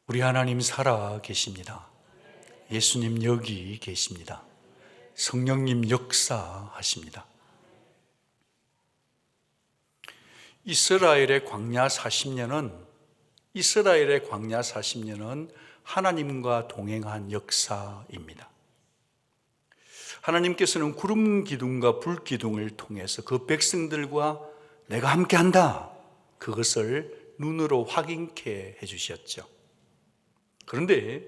우리 하나님 살아 계십니다. 예수님 여기 계십니다. 성령님 역사하십니다. 이스라엘의 광야 40년은 하나님과 동행한 역사입니다. 하나님께서는 구름 기둥과 불 기둥을 통해서 그 백성들과 내가 함께한다, 그것을 눈으로 확인케 해주셨죠. 그런데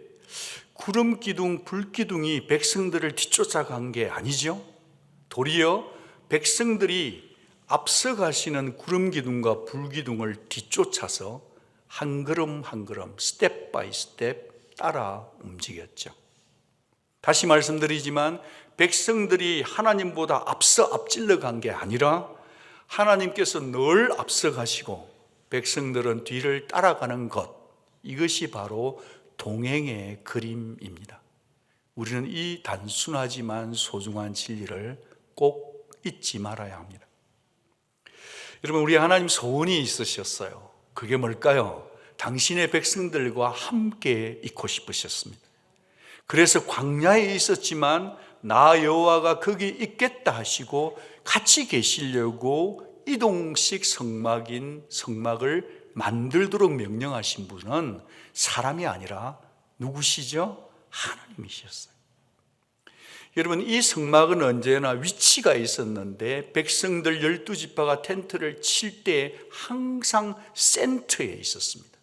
구름 기둥, 불 기둥이 백성들을 뒤쫓아간 게 아니죠. 도리어 백성들이 앞서가시는 구름 기둥과 불 기둥을 뒤쫓아서 한 걸음 한 걸음, 스텝 바이 스텝 따라 움직였죠. 다시 말씀드리지만 백성들이 하나님보다 앞질러 간 게 아니라 하나님께서 늘 앞서가시고 백성들은 뒤를 따라가는 것, 이것이 바로 동행의 그림입니다. 우리는 이 단순하지만 소중한 진리를 꼭 잊지 말아야 합니다. 여러분, 우리 하나님 소원이 있으셨어요. 그게 뭘까요? 당신의 백성들과 함께 있고 싶으셨습니다. 그래서 광야에 있었지만 나 여호와가 거기 있겠다 하시고 같이 계시려고 이동식 성막을 만들도록 명령하신 분은 사람이 아니라 누구시죠? 하나님이셨어요. 여러분, 이 성막은 언제나 위치가 있었는데 백성들 12지파가 텐트를 칠 때 항상 센터에 있었습니다.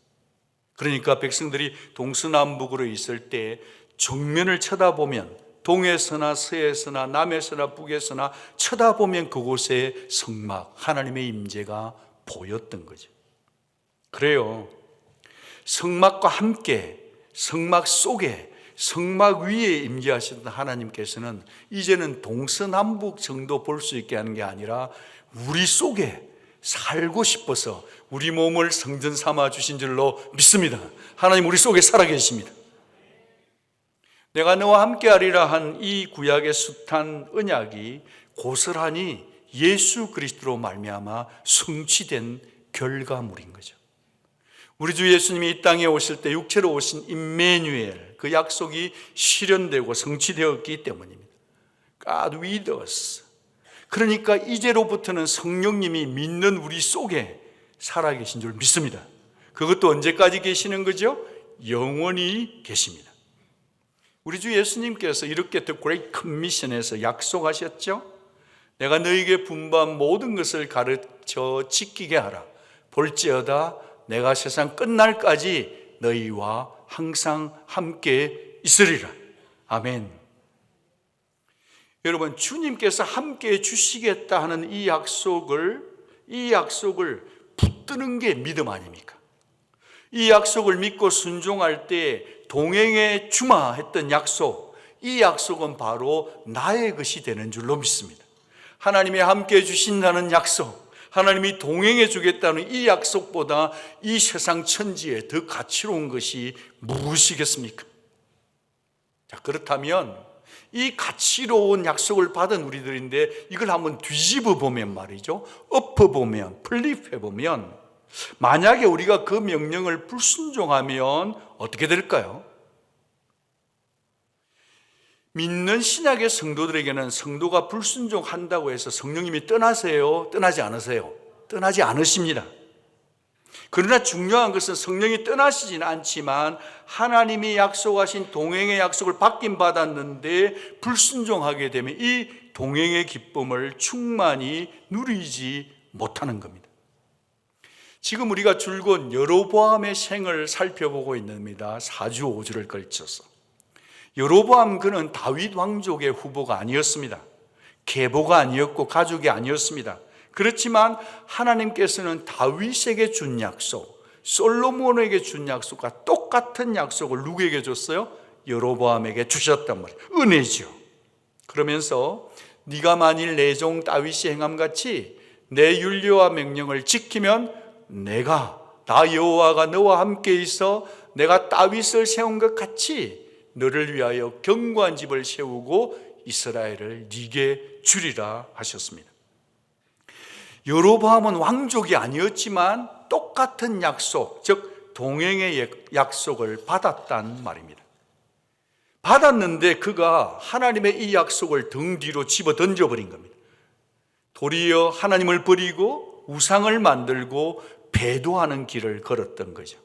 그러니까 백성들이 동서남북으로 있을 때 정면을 쳐다보면, 동에서나 서에서나 남에서나 북에서나 쳐다보면 그곳에 성막, 하나님의 임재가 보였던 거죠. 그래요, 성막과 함께 성막 속에, 성막 위에 임재하시던 하나님께서는 이제는 동서남북 정도 볼 수 있게 하는 게 아니라 우리 속에 살고 싶어서 우리 몸을 성전 삼아 주신 줄로 믿습니다. 하나님 우리 속에 살아계십니다. 내가 너와 함께하리라 한 이 구약의 숱한 언약이 고스란히 예수 그리스도로 말미암아 성취된 결과물인 거죠. 우리 주 예수님이 이 땅에 오실 때 육체로 오신 임마누엘, 그 약속이 실현되고 성취되었기 때문입니다. God with us. 그러니까 이제로부터는 성령님이 믿는 우리 속에 살아계신 줄 믿습니다. 그것도 언제까지 계시는 거죠? 영원히 계십니다. 우리 주 예수님께서 이렇게 The Great Commission에서 약속하셨죠. 내가 너에게 분부한 모든 것을 가르쳐 지키게 하라. 볼지어다 내가 세상 끝날까지 너희와 항상 함께 있으리라. 아멘. 여러분, 주님께서 함께 주시겠다 하는 이 약속을 붙드는 게 믿음 아닙니까? 이 약속을 믿고 순종할 때 동행의 주마 했던 약속, 이 약속은 바로 나의 것이 되는 줄로 믿습니다. 하나님이 함께 주신다는 약속, 하나님이 동행해 주겠다는 이 약속보다 이 세상 천지에 더 가치로운 것이 무엇이겠습니까? 자, 그렇다면 이 가치로운 약속을 받은 우리들인데 이걸 한번 뒤집어 보면 말이죠, 엎어보면, 플립해보면 만약에 우리가 그 명령을 불순종하면 어떻게 될까요? 믿는 신약의 성도들에게는 성도가 불순종한다고 해서 성령님이 떠나세요? 떠나지 않으세요? 떠나지 않으십니다. 그러나 중요한 것은 성령이 떠나시지는 않지만 하나님이 약속하신 동행의 약속을 받긴 받았는데 불순종하게 되면 이 동행의 기쁨을 충만히 누리지 못하는 겁니다. 지금 우리가 줄곧 여로보암의 생을 살펴보고 있습니다. 4주 5주를 걸쳐서. 여로보암 그는 다윗 왕족의 후보가 아니었습니다. 계보가 아니었고 가족이 아니었습니다. 그렇지만 하나님께서는 다윗에게 준 약속, 솔로몬에게 준 약속과 똑같은 약속을 누구에게 줬어요? 여로보암에게 주셨단 말이에요. 은혜죠. 그러면서 네가 만일 내 종 다윗이 행함같이 내 율례와 명령을 지키면 나 여호와가 너와 함께 있어 내가 다윗을 세운 것 같이 너를 위하여 견고한 집을 세우고 이스라엘을 네게 주리라 하셨습니다. 여로보암은 왕족이 아니었지만 똑같은 약속, 즉 동행의 약속을 받았단 말입니다. 받았는데 그가 하나님의 이 약속을 등 뒤로 집어 던져버린 겁니다. 도리어 하나님을 버리고 우상을 만들고 배도하는 길을 걸었던 거죠.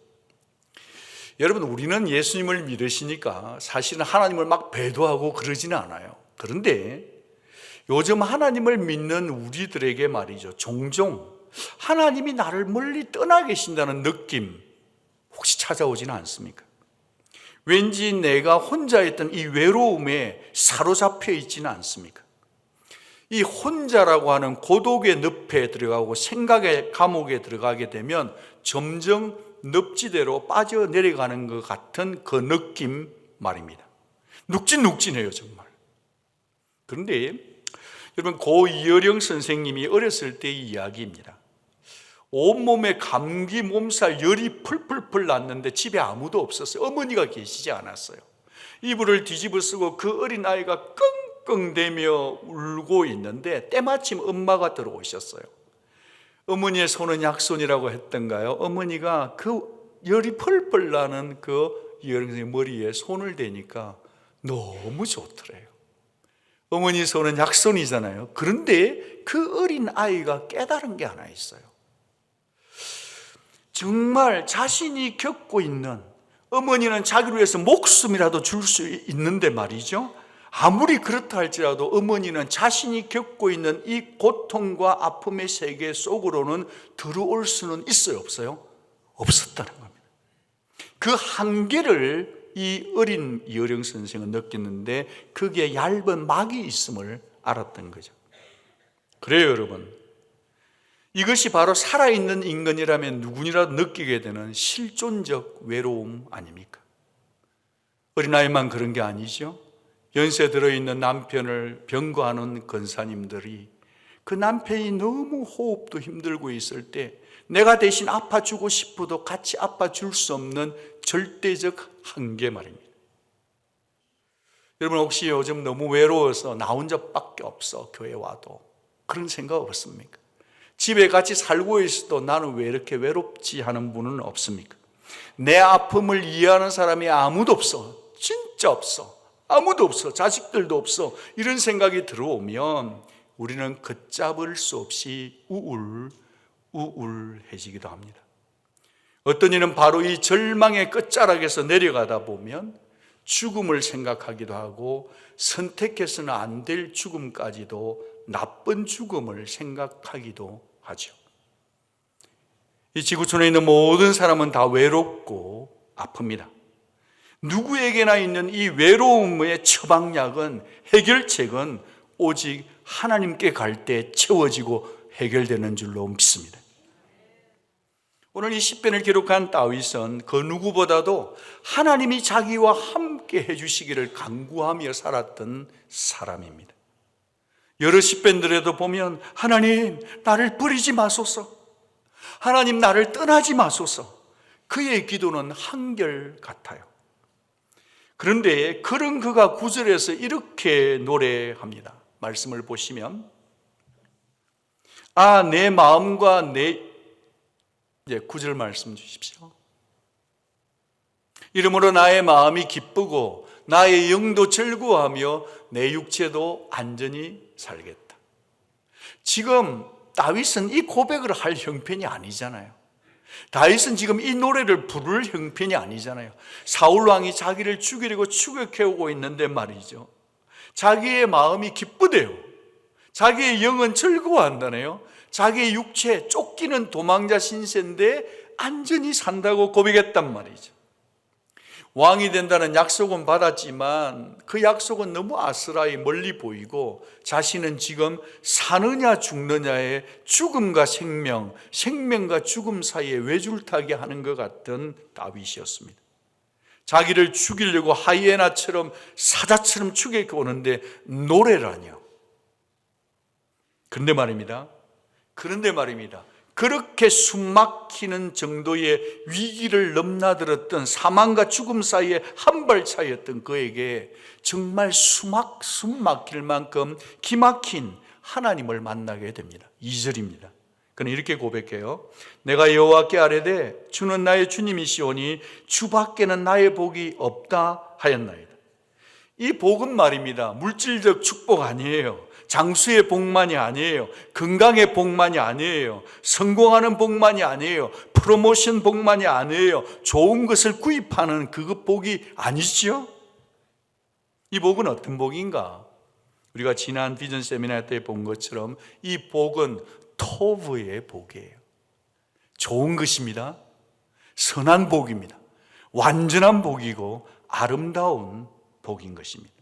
여러분, 우리는 예수님을 믿으시니까 사실은 하나님을 막 배도하고 그러지는 않아요. 그런데 요즘 하나님을 믿는 우리들에게 말이죠, 종종 하나님이 나를 멀리 떠나 계신다는 느낌 혹시 찾아오지는 않습니까? 왠지 내가 혼자 있던 이 외로움에 사로잡혀 있지는 않습니까? 이 혼자라고 하는 고독의 늪에 들어가고 생각의 감옥에 들어가게 되면 점점 늪지대로 빠져내려가는 것 같은 그 느낌 말입니다. 눅진눅진해요, 정말. 그런데 여러분, 고 이어령 선생님이 어렸을 때의 이야기입니다. 온몸에 감기 몸살 열이 풀풀풀 났는데 집에 아무도 없었어요. 어머니가 계시지 않았어요. 이불을 뒤집어 쓰고 그 어린아이가 끙끙대며 울고 있는데 때마침 엄마가 들어오셨어요. 어머니의 손은 약손이라고 했던가요? 어머니가 그 열이 펄펄 나는 그 이어령 선생님 머리에 손을 대니까 너무 좋더래요. 어머니 손은 약손이잖아요. 그런데 그 어린아이가 깨달은 게 하나 있어요. 정말 자신이 겪고 있는, 어머니는 자기를 위해서 목숨이라도 줄 수 있는데 말이죠, 아무리 그렇다 할지라도 어머니는 자신이 겪고 있는 이 고통과 아픔의 세계 속으로는 들어올 수는 있어요, 없어요? 없었다는 겁니다. 그 한계를 이 어린 이어령 선생은 느꼈는데 그게 얇은 막이 있음을 알았던 거죠. 그래요, 여러분. 이것이 바로 살아있는 인간이라면 누구니라도 느끼게 되는 실존적 외로움 아닙니까? 어린아이만 그런 게 아니죠. 연세 들어있는 남편을 병거하는 권사님들이 그 남편이 너무 호흡도 힘들고 있을 때 내가 대신 아파주고 싶어도 같이 아파줄 수 없는 절대적 한계 말입니다. 여러분, 혹시 요즘 너무 외로워서 나 혼자밖에 없어, 교회 와도, 그런 생각 없습니까? 집에 같이 살고 있어도 나는 왜 이렇게 외롭지 하는 분은 없습니까? 내 아픔을 이해하는 사람이 아무도 없어, 진짜 없어, 아무도 없어, 자식들도 없어, 이런 생각이 들어오면 우리는 걷잡을 수 없이 우울해지기도 합니다. 어떤 이는 바로 이 절망의 끝자락에서 내려가다 보면 죽음을 생각하기도 하고 선택해서는 안 될 죽음까지도, 나쁜 죽음을 생각하기도 하죠. 이 지구촌에 있는 모든 사람은 다 외롭고 아픕니다. 누구에게나 있는 이 외로움의 처방약은, 해결책은 오직 하나님께 갈 때 채워지고 해결되는 줄로 믿습니다. 오늘 이 시편을 기록한 다윗은 그 누구보다도 하나님이 자기와 함께 해주시기를 간구하며 살았던 사람입니다. 여러 시편들에도 보면 하나님 나를 버리지 마소서, 하나님 나를 떠나지 마소서, 그의 기도는 한결같아요. 그런데 그런 그가 9절에서 이렇게 노래합니다. 말씀을 보시면, 내 마음과 내, 9절 말씀 주십시오. 이러므로 나의 마음이 기쁘고 나의 영도 즐거워하며 내 육체도 안전히 살겠다. 지금 다윗은 이 고백을 할 형편이 아니잖아요. 다윗은 지금 이 노래를 부를 형편이 아니잖아요. 사울왕이 자기를 죽이려고 추격해오고 있는데 말이죠, 자기의 마음이 기쁘대요. 자기의 영은 즐거워한다네요. 자기의 육체, 쫓기는 도망자 신세인데 안전히 산다고 고백했단 말이죠. 왕이 된다는 약속은 받았지만 그 약속은 너무 아스라이 멀리 보이고 자신은 지금 사느냐 죽느냐의 죽음과 생명, 생명과 죽음 사이에 외줄타기 하는 것 같은 다윗이었습니다. 자기를 죽이려고 하이에나처럼, 사자처럼 추격해오는데 노래라뇨. 그런데 말입니다, 그렇게 숨막히는 정도의 위기를 넘나들었던 사망과 죽음 사이에 한 발 차이였던 그에게 정말 숨 막힐 만큼 기막힌 하나님을 만나게 됩니다. 2절입니다. 그는 이렇게 고백해요. 내가 여호와께 아뢰되 주는 나의 주님이시오니 주 밖에는 나의 복이 없다 하였나이다. 이 복은 말입니다. 물질적 축복 아니에요. 장수의 복만이 아니에요. 건강의 복만이 아니에요. 성공하는 복만이 아니에요. 프로모션 복만이 아니에요. 좋은 것을 구입하는 그 복이 아니죠. 이 복은 어떤 복인가? 우리가 지난 비전 세미나 때 본 것처럼 이 복은 토브의 복이에요. 좋은 것입니다. 선한 복입니다. 완전한 복이고 아름다운 복인 것입니다.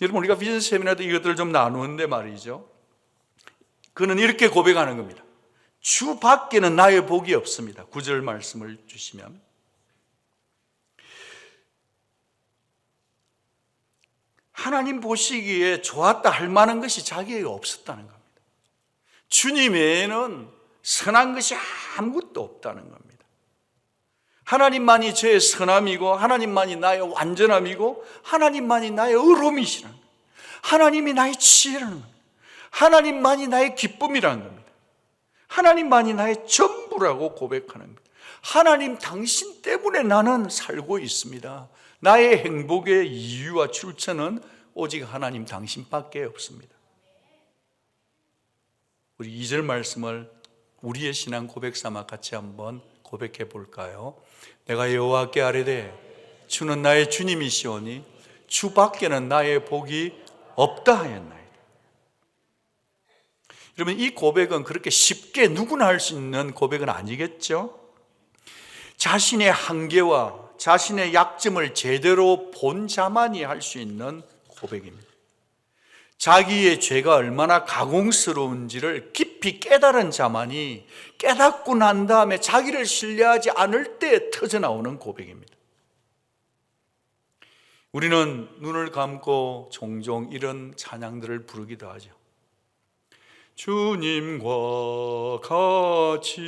여러분, 우리가 비전 세미나 때 이것들을 좀 나누는데 말이죠, 그는 이렇게 고백하는 겁니다. 주 밖에는 나의 복이 없습니다. 9절 말씀을 주시면, 하나님 보시기에 좋았다 할 만한 것이 자기에게 없었다는 겁니다. 주님 외에는 선한 것이 아무것도 없다는 겁니다. 하나님만이 저의 선함이고 하나님만이 나의 완전함이고 하나님만이 나의 의로움이시라는 겁니다. 하나님이 나의 지혜라는 겁니다. 하나님만이 나의 기쁨이라는 겁니다. 하나님만이 나의 전부라고 고백하는 겁니다. 하나님 당신 때문에 나는 살고 있습니다. 나의 행복의 이유와 출처는 오직 하나님 당신밖에 없습니다. 우리 2절 말씀을 우리의 신앙 고백 삼아 같이 한번 고백해 볼까요? 내가 여호와께 아뢰되 주는 나의 주님이시오니 주 밖에는 나의 복이 없다 하였나이다. 여러분, 이 고백은 그렇게 쉽게 누구나 할 수 있는 고백은 아니겠죠? 자신의 한계와 자신의 약점을 제대로 본 자만이 할 수 있는 고백입니다. 자기의 죄가 얼마나 가공스러운지를 깊이 깨달은 자만이 깨닫고 난 다음에 자기를 신뢰하지 않을 때 터져나오는 고백입니다. 우리는 눈을 감고 종종 이런 찬양들을 부르기도 하죠. 주님과 같이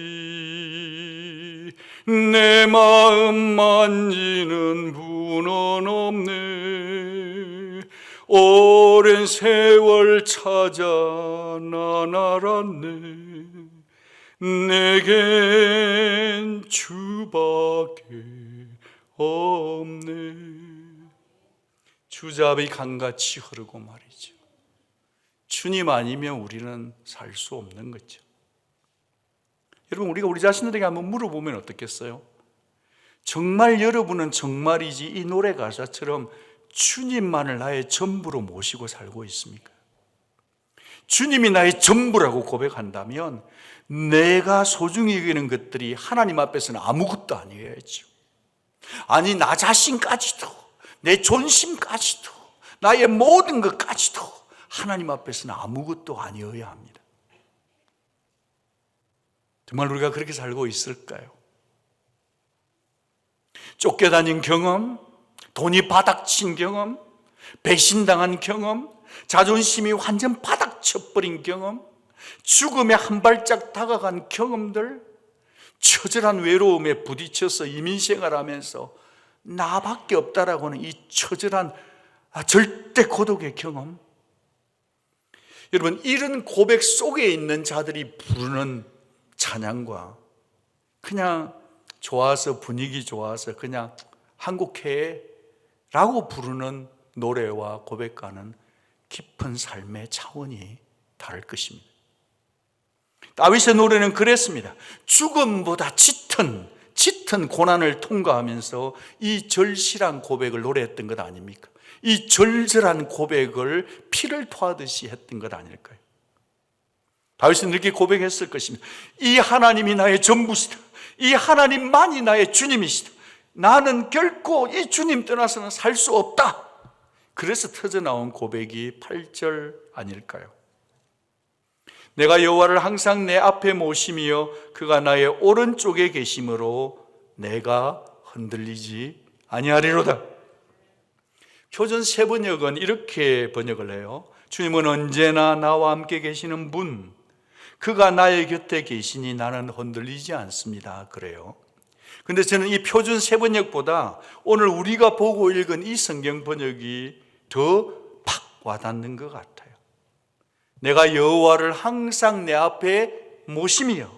내 마음 만지는 분은 없네. 오랜 세월 찾아 난 알았네. 내겐 주밖에 없네. 주잡이 강같이 흐르고 말이죠. 주님 아니면 우리는 살 수 없는 거죠. 여러분, 우리가 우리 자신들에게 한번 물어보면 어떻겠어요? 정말 여러분은 정말이지 이 노래 가사처럼 주님만을 나의 전부로 모시고 살고 있습니까? 주님이 나의 전부라고 고백한다면 내가 소중히 여기는 것들이 하나님 앞에서는 아무것도 아니어야죠. 아니, 나 자신까지도, 내 존심까지도, 나의 모든 것까지도 하나님 앞에서는 아무것도 아니어야 합니다. 정말 우리가 그렇게 살고 있을까요? 쫓겨다닌 경험, 돈이 바닥친 경험, 배신당한 경험, 자존심이 완전 바닥쳐버린 경험, 죽음에 한 발짝 다가간 경험들, 처절한 외로움에 부딪혀서 이민생활하면서 나밖에 없다라고는 이 처절한 절대 고독의 경험. 여러분, 이런 고백 속에 있는 자들이 부르는 찬양과 그냥 좋아서, 분위기 좋아서 그냥 한국해 라고 부르는 노래와 고백과는 깊은 삶의 차원이 다를 것입니다. 다윗의 노래는 그랬습니다. 죽음보다 짙은 고난을 통과하면서 이 절실한 고백을 노래했던 것 아닙니까? 이 절절한 고백을 피를 토하듯이 했던 것 아닐까요? 다윗은 이렇게 고백했을 것입니다. 이 하나님이 나의 전부시다. 이 하나님만이 나의 주님이시다. 나는 결코 이 주님 떠나서는 살 수 없다. 그래서 터져나온 고백이 8절 아닐까요? 내가 여호와를 항상 내 앞에 모시며 그가 나의 오른쪽에 계심으로 내가 흔들리지 아니하리로다. 표준 세번역은 이렇게 번역을 해요. 주님은 언제나 나와 함께 계시는 분, 그가 나의 곁에 계시니 나는 흔들리지 않습니다. 그래요. 근데 저는 이 표준 세번역보다 오늘 우리가 보고 읽은 이 성경 번역이 더 팍 와닿는 것 같아요. 내가 여호와를 항상 내 앞에 모심이요.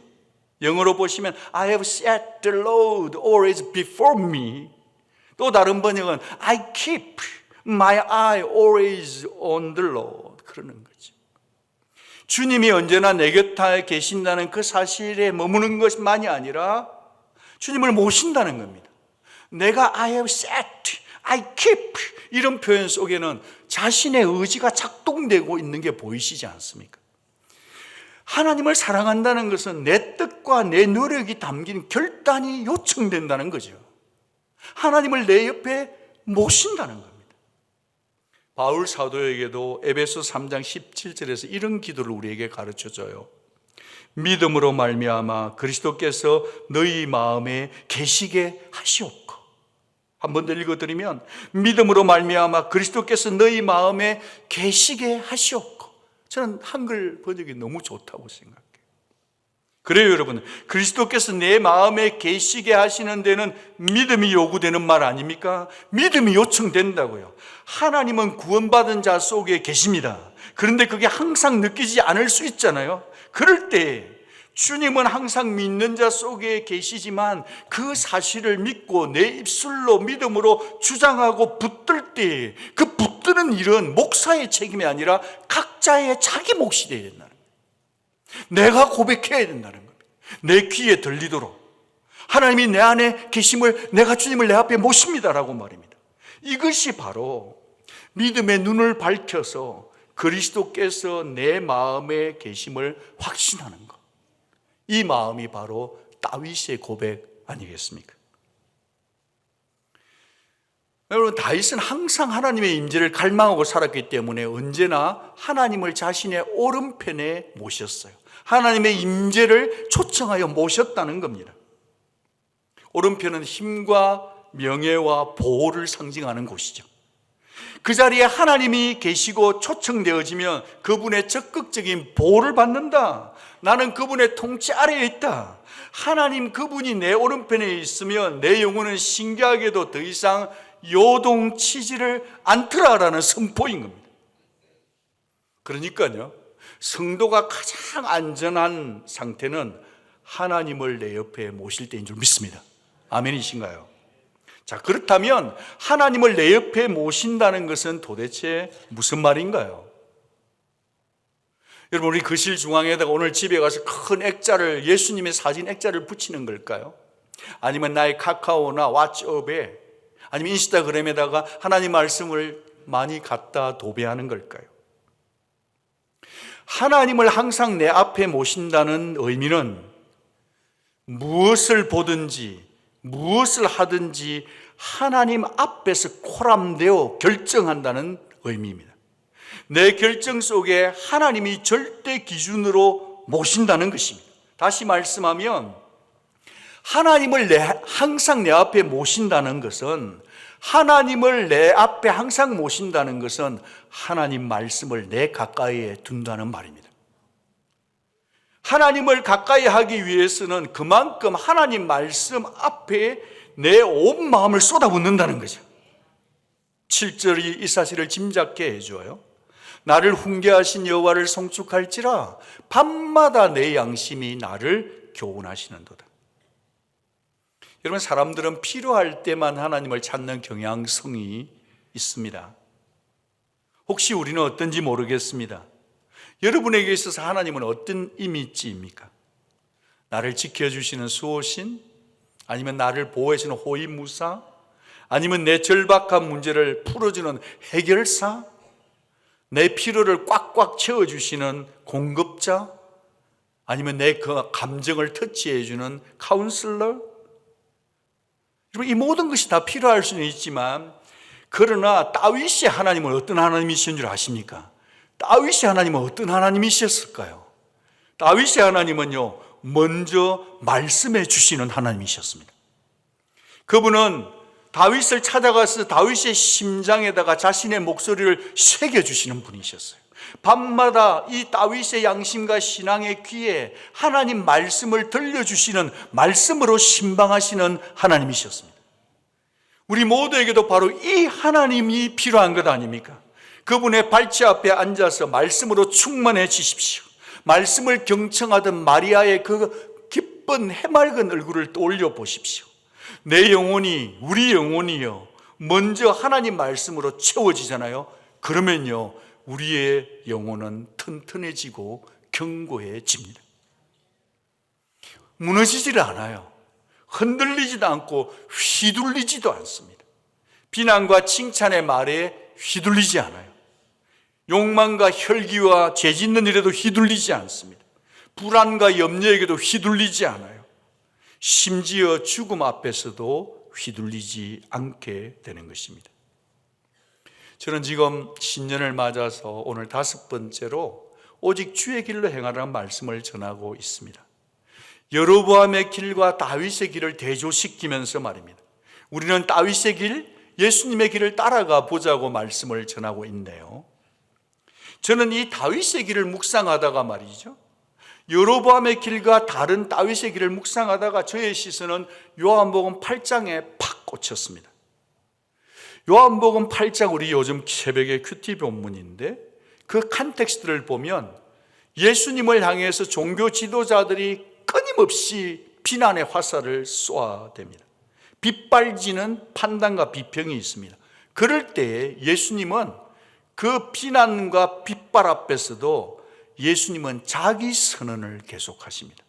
영어로 보시면 I have set the Lord always before me. 또 다른 번역은 I keep my eye always on the Lord. 그러는 거죠. 주님이 언제나 내 곁에 계신다는 그 사실에 머무는 것만이 아니라 주님을 모신다는 겁니다. 내가 I have set, I keep 이런 표현 속에는 자신의 의지가 작동되고 있는 게 보이시지 않습니까? 하나님을 사랑한다는 것은 내 뜻과 내 노력이 담긴 결단이 요청된다는 거죠. 하나님을 내 옆에 모신다는 겁니다. 바울 사도에게도 에베소 3장 17절에서 이런 기도를 우리에게 가르쳐줘요. 믿음으로 말미암아 그리스도께서 너희 마음에 계시게 하시옵고. 한 번 더 읽어드리면 믿음으로 말미암아 그리스도께서 너희 마음에 계시게 하시옵고. 저는 한글 번역이 너무 좋다고 생각해요. 그래요, 여러분. 그리스도께서 내 마음에 계시게 하시는 데는 믿음이 요구되는 말 아닙니까? 믿음이 요청된다고요. 하나님은 구원받은 자 속에 계십니다. 그런데 그게 항상 느끼지 않을 수 있잖아요. 그럴 때 주님은 항상 믿는 자 속에 계시지만 그 사실을 믿고 내 입술로 믿음으로 주장하고 붙들 때 그 붙드는 일은 목사의 책임이 아니라 각자의 자기 몫이 되어야 된다는 거예요. 내가 고백해야 된다는 겁니다. 내 귀에 들리도록 하나님이 내 안에 계심을, 내가 주님을 내 앞에 모십니다라고 말입니다. 이것이 바로 믿음의 눈을 밝혀서 그리스도께서 내 마음에 계심을 확신하는 것. 이 마음이 바로 다윗의 고백 아니겠습니까? 여러분, 다윗은 항상 하나님의 임재를 갈망하고 살았기 때문에 언제나 하나님을 자신의 오른편에 모셨어요. 하나님의 임재를 초청하여 모셨다는 겁니다. 오른편은 힘과 명예와 보호를 상징하는 곳이죠. 그 자리에 하나님이 계시고 초청되어지면 그분의 적극적인 보호를 받는다. 나는 그분의 통치 아래에 있다. 하나님 그분이 내 오른편에 있으면 내 영혼은 신기하게도 더 이상 요동치지를 않더라라는 선포인 겁니다. 그러니까요, 성도가 가장 안전한 상태는 하나님을 내 옆에 모실 때인 줄 믿습니다. 아멘이신가요? 자, 그렇다면 하나님을 내 옆에 모신다는 것은 도대체 무슨 말인가요? 여러분, 우리 거실 중앙에다가 오늘 집에 가서 큰 액자를, 예수님의 사진 액자를 붙이는 걸까요? 아니면 나의 카카오나 왓츠업에, 아니면 인스타그램에다가 하나님 말씀을 많이 갖다 도배하는 걸까요? 하나님을 항상 내 앞에 모신다는 의미는 무엇을 보든지 무엇을 하든지 하나님 앞에서 코람되어 결정한다는 의미입니다. 내 결정 속에 하나님이 절대 기준으로 모신다는 것입니다. 다시 말씀하면 하나님을 항상 내 앞에 모신다는 것은, 하나님을 내 앞에 항상 모신다는 것은 하나님 말씀을 내 가까이에 둔다는 말입니다. 하나님을 가까이 하기 위해서는 그만큼 하나님 말씀 앞에 내 온 마음을 쏟아붓는다는 거죠. 7절이 이 사실을 짐작케 해줘요. 나를 훈계하신 여호와를 송축할지라 밤마다 내 양심이 나를 교훈하시는도다. 여러분, 사람들은 필요할 때만 하나님을 찾는 경향성이 있습니다. 혹시 우리는 어떤지 모르겠습니다. 여러분에게 있어서 하나님은 어떤 이미지입니까? 나를 지켜주시는 수호신? 아니면 나를 보호해주는 호위무사? 아니면 내 절박한 문제를 풀어주는 해결사? 내 필요를 꽉꽉 채워주시는 공급자? 아니면 내 그 감정을 터치해주는 카운슬러? 이 모든 것이 다 필요할 수는 있지만, 그러나 다윗이 하나님은 어떤 하나님이신 줄 아십니까? 다윗이 하나님은 어떤 하나님이셨을까요? 다윗의 하나님은요, 먼저 말씀해 주시는 하나님이셨습니다. 그분은 다윗을 찾아가서 다윗의 심장에다가 자신의 목소리를 새겨주시는 분이셨어요. 밤마다 이 다윗의 양심과 신앙의 귀에 하나님 말씀을 들려주시는, 말씀으로 신방하시는 하나님이셨습니다. 우리 모두에게도 바로 이 하나님이 필요한 것 아닙니까? 그분의 발치 앞에 앉아서 말씀으로 충만해지십시오. 말씀을 경청하던 마리아의 그 기쁜 해맑은 얼굴을 떠올려 보십시오. 내 영혼이, 우리 영혼이요, 먼저 하나님 말씀으로 채워지잖아요. 그러면요, 우리의 영혼은 튼튼해지고 견고해집니다. 무너지질 않아요. 흔들리지도 않고 휘둘리지도 않습니다. 비난과 칭찬의 말에 휘둘리지 않아요. 욕망과 혈기와 죄 짓는 일에도 휘둘리지 않습니다. 불안과 염려에게도 휘둘리지 않아요. 심지어 죽음 앞에서도 휘둘리지 않게 되는 것입니다. 저는 지금 신년을 맞아서 오늘 5번째로 오직 주의 길로 행하라는 말씀을 전하고 있습니다. 여로보암의 길과 다윗의 길을 대조시키면서 말입니다. 우리는 다윗의 길, 예수님의 길을 따라가 보자고 말씀을 전하고 있네요. 저는 이 다윗의 길을 묵상하다가 말이죠, 여로보암의 길과 다른 다윗의 길을 묵상하다가 저의 시선은 요한복음 8장에 팍 꽂혔습니다. 요한복음 8장, 우리 요즘 새벽에 큐티 본문인데 그 컨텍스트를 보면 예수님을 향해서 종교 지도자들이 끊임없이 비난의 화살을 쏘아댑니다. 빗발지는 판단과 비평이 있습니다. 그럴 때에 예수님은 그 비난과 빗발 앞에서도 예수님은 자기 선언을 계속하십니다.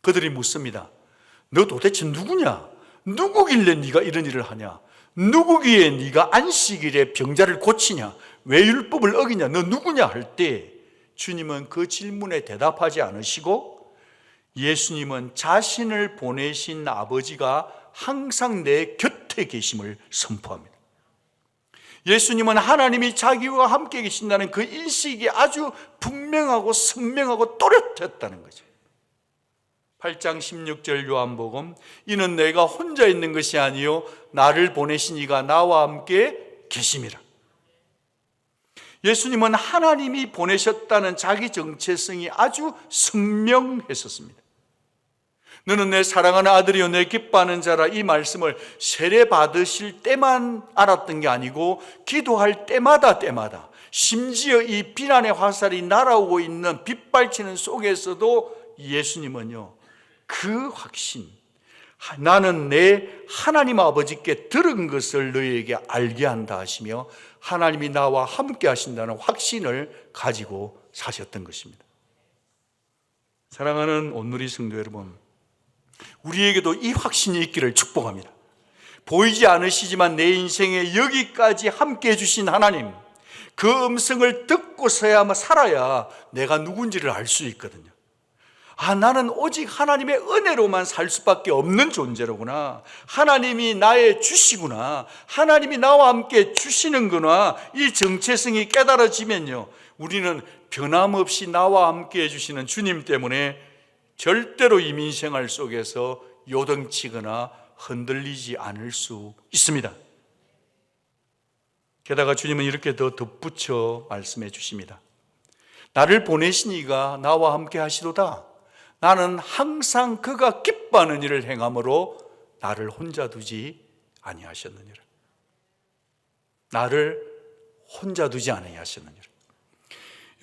그들이 묻습니다. 너 도대체 누구냐? 누구길래 네가 이런 일을 하냐? 누구기에 네가 안식일에 병자를 고치냐? 왜 율법을 어기냐? 너 누구냐? 할 때 주님은 그 질문에 대답하지 않으시고 예수님은 자신을 보내신 아버지가 항상 내 곁에 계심을 선포합니다. 예수님은 하나님이 자기와 함께 계신다는 그 인식이 아주 분명하고 선명하고 또렷했다는 거죠. 8장 16절 요한복음, 이는 내가 혼자 있는 것이 아니요 나를 보내신 이가 나와 함께 계심이라. 예수님은 하나님이 보내셨다는 자기 정체성이 아주 선명했었습니다. 너는 내 사랑하는 아들이요 내 기뻐하는 자라, 이 말씀을 세례 받으실 때만 알았던 게 아니고 기도할 때마다 심지어 이 비난의 화살이 날아오고 있는 빗발치는 속에서도 예수님은요, 그 확신, 나는 내 하나님 아버지께 들은 것을 너희에게 알게 한다 하시며 하나님이 나와 함께 하신다는 확신을 가지고 사셨던 것입니다. 사랑하는 온누리 성도 여러분, 우리에게도 이 확신이 있기를 축복합니다. 보이지 않으시지만 내 인생에 여기까지 함께 해주신 하나님, 그 음성을 듣고서야 살아야 내가 누군지를 알 수 있거든요. 나는 오직 하나님의 은혜로만 살 수밖에 없는 존재로구나, 하나님이 나의 주시구나, 하나님이 나와 함께 주시는구나, 이 정체성이 깨달아지면요, 우리는 변함없이 나와 함께 해주시는 주님 때문에 절대로 이민생활 속에서 요동치거나 흔들리지 않을 수 있습니다. 게다가 주님은 이렇게 더 덧붙여 말씀해 주십니다. 나를 보내신 이가 나와 함께 하시도다. 나는 항상 그가 기뻐하는 일을 행함으로 나를 혼자 두지 아니하셨느니라. 나를 혼자 두지 아니하셨느니라.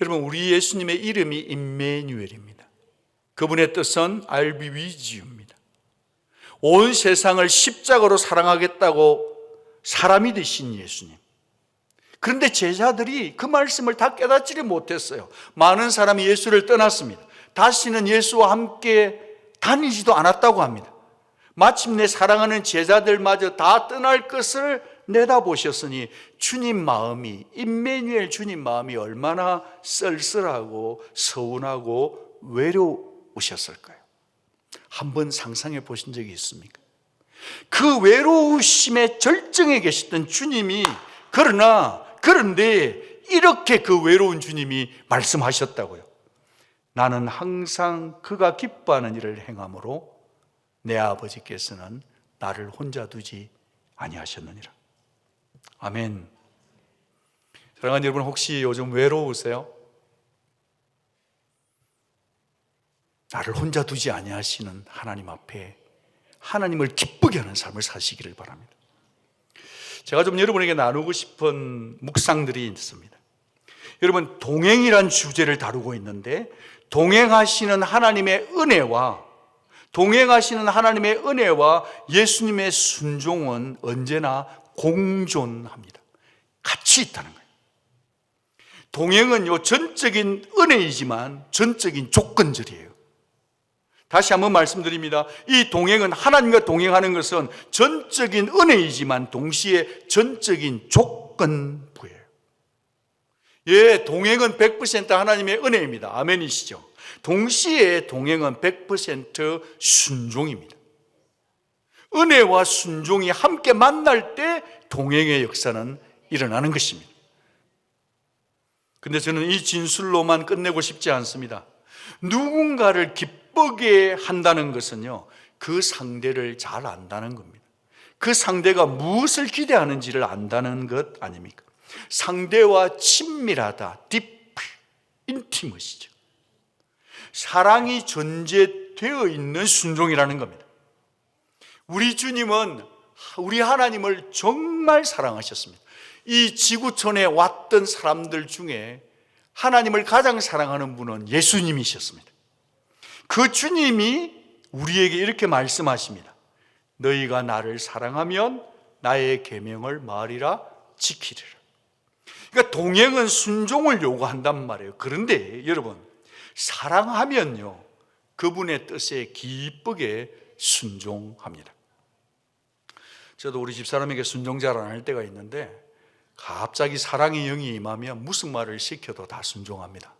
여러분, 우리 예수님의 이름이 임마누엘입니다. 그분의 뜻은 I'll be with you입니다. 온 세상을 십자가로 사랑하겠다고 사람이 되신 예수님. 그런데 제자들이 그 말씀을 다 깨닫지를 못했어요. 많은 사람이 예수를 떠났습니다. 다시는 예수와 함께 다니지도 않았다고 합니다. 마침내 사랑하는 제자들마저 다 떠날 것을 내다보셨으니 주님 마음이, 임마누엘 주님 마음이 얼마나 쓸쓸하고 서운하고 외로우셨을까요? 한번 상상해 보신 적이 있습니까? 그 외로우심의 절정에 계셨던 주님이 그런데 이렇게 그 외로운 주님이 말씀하셨다고요. 나는 항상 그가 기뻐하는 일을 행함으로 내 아버지께서는 나를 혼자 두지 아니하셨느니라. 아멘. 사랑하는 여러분, 혹시 요즘 외로우세요? 나를 혼자 두지 아니하시는 하나님 앞에 하나님을 기쁘게 하는 삶을 사시기를 바랍니다. 제가 좀 여러분에게 나누고 싶은 묵상들이 있습니다. 여러분, 동행이란 주제를 다루고 있는데 동행하시는 하나님의 은혜와 예수님의 순종은 언제나 공존합니다. 같이 있다는 거예요. 동행은요, 전적인 은혜이지만 전적인 조건절이에요. 다시 한번 말씀드립니다. 이 동행은, 하나님과 동행하는 것은 전적인 은혜이지만 동시에 전적인 조건부예요. 예, 동행은 100% 하나님의 은혜입니다. 아멘이시죠? 동시에 동행은 100% 순종입니다. 은혜와 순종이 함께 만날 때 동행의 역사는 일어나는 것입니다. 근데 저는 이 진술로만 끝내고 싶지 않습니다. 누군가를 기쁘게 한다는 것은요, 그 상대를 잘 안다는 겁니다. 그 상대가 무엇을 기대하는지를 안다는 것 아닙니까? 상대와 친밀하다, deep, intimate이죠. 사랑이 존재되어 있는 순종이라는 겁니다. 우리 주님은, 우리 하나님을 정말 사랑하셨습니다. 이 지구촌에 왔던 사람들 중에 하나님을 가장 사랑하는 분은 예수님이셨습니다. 그 주님이 우리에게 이렇게 말씀하십니다. 너희가 나를 사랑하면 나의 계명을 말이라 지키리라. 그러니까 동행은 순종을 요구한단 말이에요. 그런데 여러분, 사랑하면요, 그분의 뜻에 기쁘게 순종합니다. 저도 우리 집사람에게 순종 잘 안 할 때가 있는데 갑자기 사랑의 영이 임하면 무슨 말을 시켜도 다 순종합니다.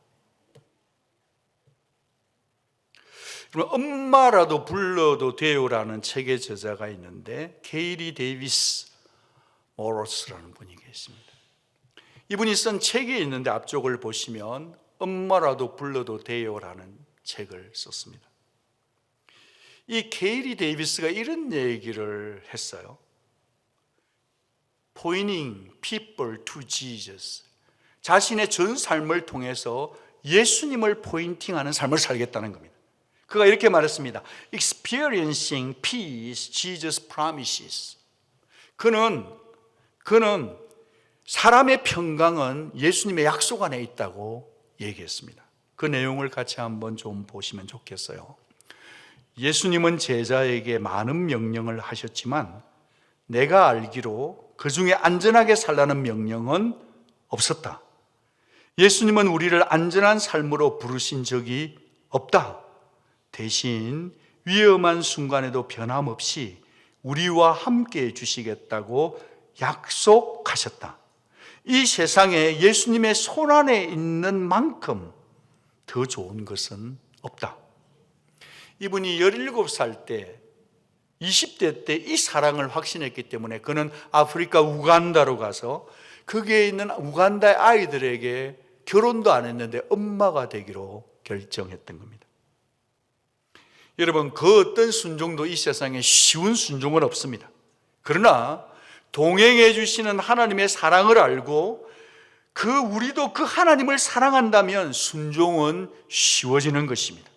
엄마라도 불러도 돼요라는 책의 저자가 있는데 케이리 데이비스 모로스라는 분이 계십니다. 이분이 쓴 책이 있는데 앞쪽을 보시면 엄마라도 불러도 돼요라는 책을 썼습니다. 이 케이리 데이비스가 이런 얘기를 했어요. Pointing people to Jesus. 자신의 전 삶을 통해서 예수님을 포인팅하는 삶을 살겠다는 겁니다. 그가 이렇게 말했습니다. Experiencing peace Jesus promises. 그는 사람의 평강은 예수님의 약속 안에 있다고 얘기했습니다. 그 내용을 같이 한번 좀 보시면 좋겠어요. 예수님은 제자에게 많은 명령을 하셨지만 내가 알기로 그 중에 안전하게 살라는 명령은 없었다. 예수님은 우리를 안전한 삶으로 부르신 적이 없다. 대신 위험한 순간에도 변함없이 우리와 함께 해주시겠다고 약속하셨다. 이 세상에 예수님의 손안에 있는 만큼 더 좋은 것은 없다. 이분이 17살 때 20대 때 이 사랑을 확신했기 때문에 그는 아프리카 우간다로 가서 거기에 있는 우간다의 아이들에게 결혼도 안 했는데 엄마가 되기로 결정했던 겁니다. 여러분, 그 어떤 순종도 이 세상에 쉬운 순종은 없습니다. 그러나 동행해 주시는 하나님의 사랑을 알고 우리도 그 하나님을 사랑한다면 순종은 쉬워지는 것입니다.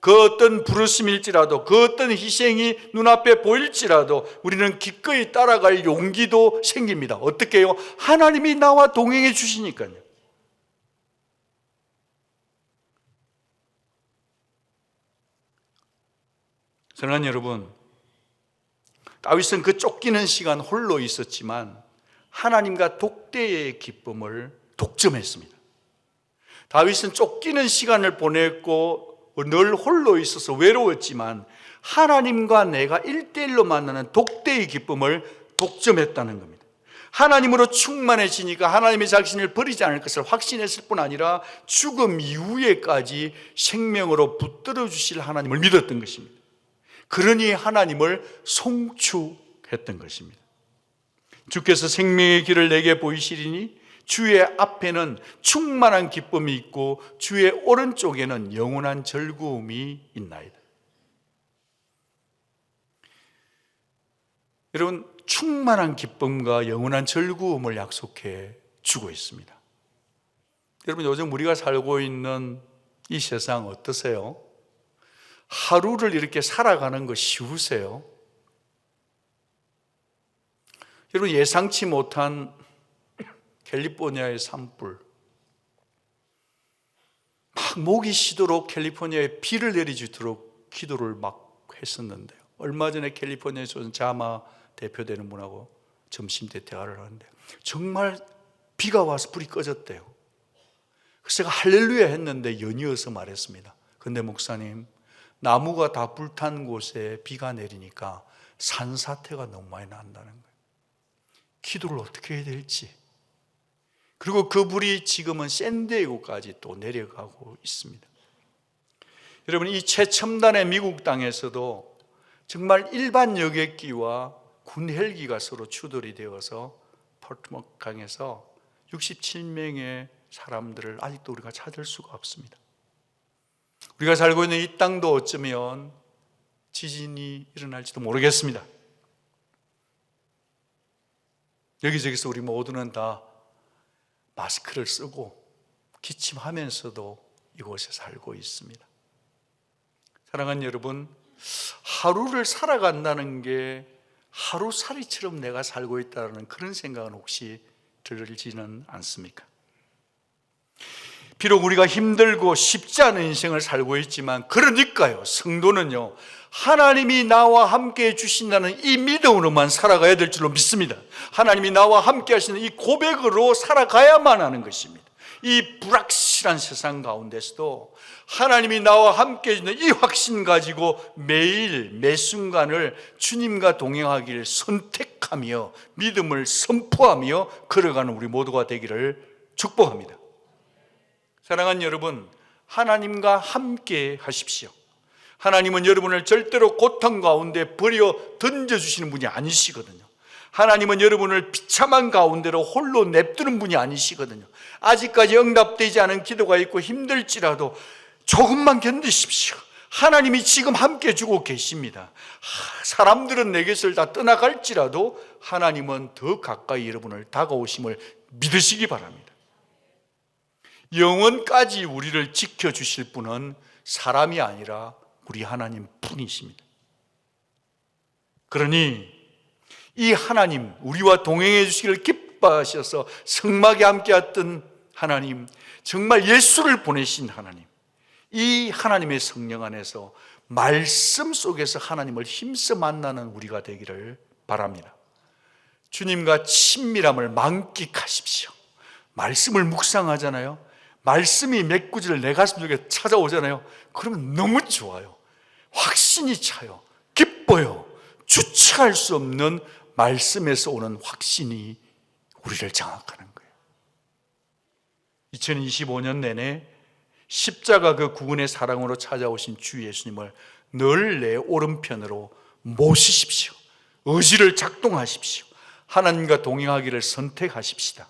그 어떤 부르심일지라도, 그 어떤 희생이 눈앞에 보일지라도 우리는 기꺼이 따라갈 용기도 생깁니다. 어떻게 해요? 하나님이 나와 동행해 주시니까요. 사랑하는 여러분, 다윗은 그 쫓기는 시간 홀로 있었지만 하나님과 독대의 기쁨을 독점했습니다. 다윗은 쫓기는 시간을 보냈고 늘 홀로 있어서 외로웠지만 하나님과 내가 1대1로 만나는 독대의 기쁨을 독점했다는 겁니다. 하나님으로 충만해지니까 하나님의 자신을 버리지 않을 것을 확신했을 뿐 아니라 죽음 이후에까지 생명으로 붙들어 주실 하나님을 믿었던 것입니다. 그러니 하나님을 송축했던 것입니다. 주께서 생명의 길을 내게 보이시리니 주의 앞에는 충만한 기쁨이 있고 주의 오른쪽에는 영원한 즐거움이 있나이다. 여러분, 충만한 기쁨과 영원한 즐거움을 약속해 주고 있습니다. 여러분, 요즘 우리가 살고 있는 이 세상 어떠세요? 하루를 이렇게 살아가는 거 쉬우세요? 여러분, 예상치 못한 캘리포니아의 산불, 막 목이 쉬도록 캘리포니아에 비를 내리주도록 기도를 막 했었는데요. 얼마 전에 캘리포니아에서 자마 대표되는 분하고 점심 때 대화를 하는데 정말 비가 와서 불이 꺼졌대요. 그래서 제가 할렐루야 했는데 연이어서 말했습니다. 근데 목사님, 나무가 다 불탄 곳에 비가 내리니까 산사태가 너무 많이 난다는 거예요. 기도를 어떻게 해야 될지. 그리고 그 불이 지금은 샌디에고까지 또 내려가고 있습니다. 여러분, 이 최첨단의 미국 땅에서도 정말 일반 여객기와 군 헬기가 서로 추돌이 되어서 포트머크 강에서 67명의 사람들을 아직도 우리가 찾을 수가 없습니다. 우리가 살고 있는 이 땅도 어쩌면 지진이 일어날지도 모르겠습니다. 여기저기서 우리 모두는 다 마스크를 쓰고 기침하면서도 이곳에 살고 있습니다. 사랑하는 여러분, 하루를 살아간다는 게 하루살이처럼 내가 살고 있다는 그런 생각은 혹시 들지는 않습니까? 비록 우리가 힘들고 쉽지 않은 인생을 살고 있지만, 그러니까요, 성도는요, 하나님이 나와 함께 해주신다는 이 믿음으로만 살아가야 될 줄로 믿습니다. 하나님이 나와 함께 하시는 이 고백으로 살아가야만 하는 것입니다. 이 불확실한 세상 가운데서도 하나님이 나와 함께 해주는 이 확신 가지고 매일 매 순간을 주님과 동행하기를 선택하며 믿음을 선포하며 걸어가는 우리 모두가 되기를 축복합니다. 사랑하는 여러분, 하나님과 함께 하십시오. 하나님은 여러분을 절대로 고통 가운데 버려 던져주시는 분이 아니시거든요. 하나님은 여러분을 비참한 가운데로 홀로 냅두는 분이 아니시거든요. 아직까지 응답되지 않은 기도가 있고 힘들지라도 조금만 견디십시오. 하나님이 지금 함께 해주고 계십니다. 사람들은 내 곁을 다 떠나갈지라도 하나님은 더 가까이 여러분을 다가오심을 믿으시기 바랍니다. 영원까지 우리를 지켜주실 분은 사람이 아니라 우리 하나님 뿐이십니다. 그러니 이 하나님, 우리와 동행해 주시기를 기뻐하셔서 성막에 함께했던 하나님, 정말 예수를 보내신 하나님, 이 하나님의 성령 안에서 말씀 속에서 하나님을 힘써 만나는 우리가 되기를 바랍니다. 주님과 친밀함을 만끽하십시오. 말씀을 묵상하잖아요. 말씀이 메꾸지를 내 가슴 속에 찾아오잖아요. 그러면 너무 좋아요. 확신이 차요. 기뻐요. 주체할 수 없는 말씀에서 오는 확신이 우리를 장악하는 거예요. 2025년 내내 십자가 그 구원의 사랑으로 찾아오신 주 예수님을 늘 내 오른편으로 모시십시오. 의지를 작동하십시오. 하나님과 동행하기를 선택하십시다.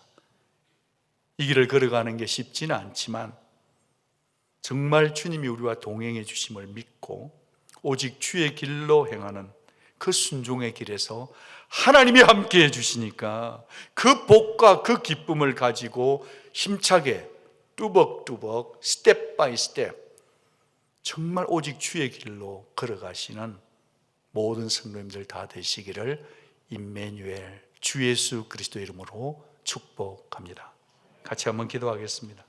이 길을 걸어가는 게 쉽지는 않지만 정말 주님이 우리와 동행해 주심을 믿고 오직 주의 길로 행하는 그 순종의 길에서 하나님이 함께 해주시니까 그 복과 그 기쁨을 가지고 힘차게 뚜벅뚜벅 스텝 바이 스텝 정말 오직 주의 길로 걸어가시는 모든 성도님들 다 되시기를 임마누엘 주 예수 그리스도 이름으로 축복합니다. 같이 한번 기도하겠습니다.